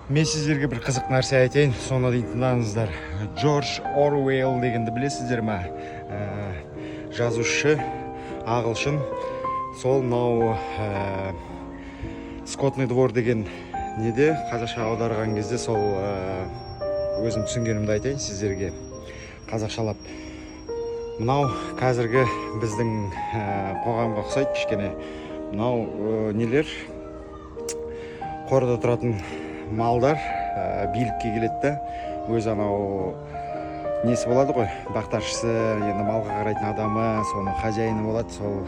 Мен сіздерге бір қызық нәрсе айтайын, соны дейін тыңдаңыздар. Джордж Оруэлл дегенді білесіздер ме? Жазушы, ағылшын. Сол мынау скотный двор деген неде қазақша аударған кезде сол өзім түсінгенімді айтайын сіздерге қазақшалап. Мынау қазіргі біздің қоғамға ұқсайды кішкене. Мынау нелер қорада тұратын малдар билікке келеді да, өз анау несі болады ғой, бақташысы, енді малға қарайтын адамы, соның хозяйыны болады, сол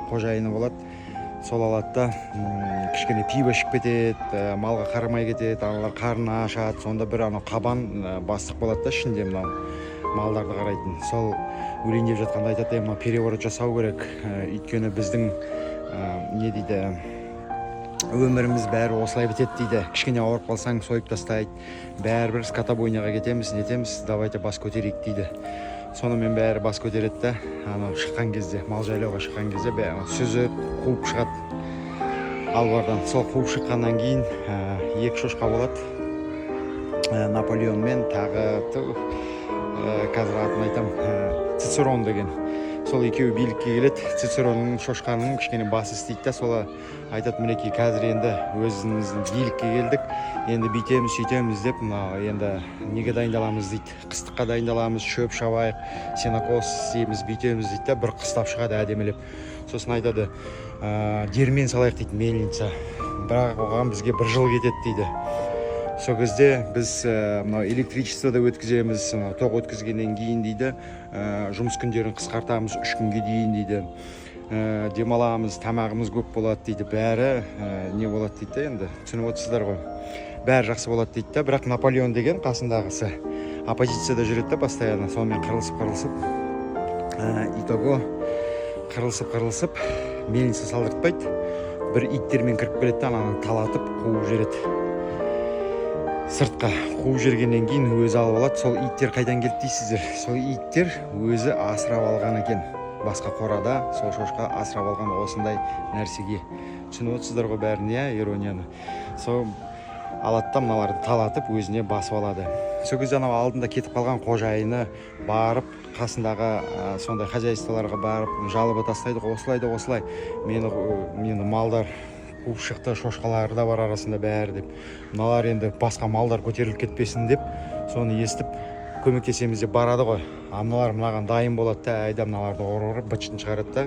қожайыны болады. Сол алады да, кішкене пиво ішіп кетеді, малға қарамай кетеді, аналар қарны ашады. Сонда бір анау қабан бастық болады да, ішінде мынау малдарды қарайтын. Сол өлейін деп жатқанда айтады, мынау переворот жасау керек, өйткені біздің не дейді, өміріміз бәрі осылай бітеді дейді. Кішкене ауырып қалсаң сойып тастайды, бәрібір скотобойняға кетеміз, нетеміз, давайте бас көтерейік дейді. Сонымен бәрі бас көтереді да, анау шыққан кезде, мал жайлауға шыққан кезде бәрі сүзіп қуып шығады албардан. Сол қуып шыққаннан кейін екі шошқа болады, Наполеон мен тағы қазір атын айтам, Цицерон деген. Сол екеуі билікке келеді. Цицеронның шошқаның кішкене басы істейді да, сола айтады, мінекей қазір енді өзіміздің билікке келдік, енді бүйтеміз сөйтеміз деп, енді неге дайындаламыз дейді, қыстыққа дайындаламыз, шөп шабайық, сенокос істейміз, бүйтеміз дейді, бір қыстап шығады әдемілеп. Сосын айтады, дермен салайық дейді, мельница, бірақ оған бізге 1 жыл кетеді дейді. Сол кезде біз электричествода өткіземіз, тоқ өткізгеннен кейін дейді, жұмыс күндерін қысқартамыз 3 күнге дейін дейді, демаламыз, тамағымыз көп болады дейді, бәрі не болады дейді, енді түсініп отырсыздар ғой, бәрі жақсы болады дейді. Бірақ Наполеон деген қасындағысы оппозицияда жүреді да постоянно, сонымен қырылысып, итого қырылысып, мельница салдыртпайды, бір иттермен кіріп келеді, ананы талатып қуып жібереді. Сыртқа қуып жергеннен кейін өзі алып алады. Сол иттер қайдан келді дейсіздер? Сол иттер өзі асырап алған екен. Басқа қорада сол шошқа асырап алған осындай нәрсеге. Түсініп отырсыздар ғой бәрін, иронияны. Сол алады да мыналарды талатып өзіне басып алады. Сол кезде анау алдында кетіп қалған қожайыны барып, қасындағы сондай хозяйстволарға барып жалоба тастайды, осылай мені малдар қуып шықты, шошқалары да бар арасында бәрі деп. Мыналар енді басқа малдар көтеріліп кетпесін деп, соны естіп көмектесеміз деп барады ғой. Мыналар мынаған дайын болады да, айда мыналарды ұрып бытшын шығарады да.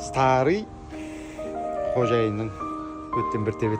Старый қожайынның өттен бір тебет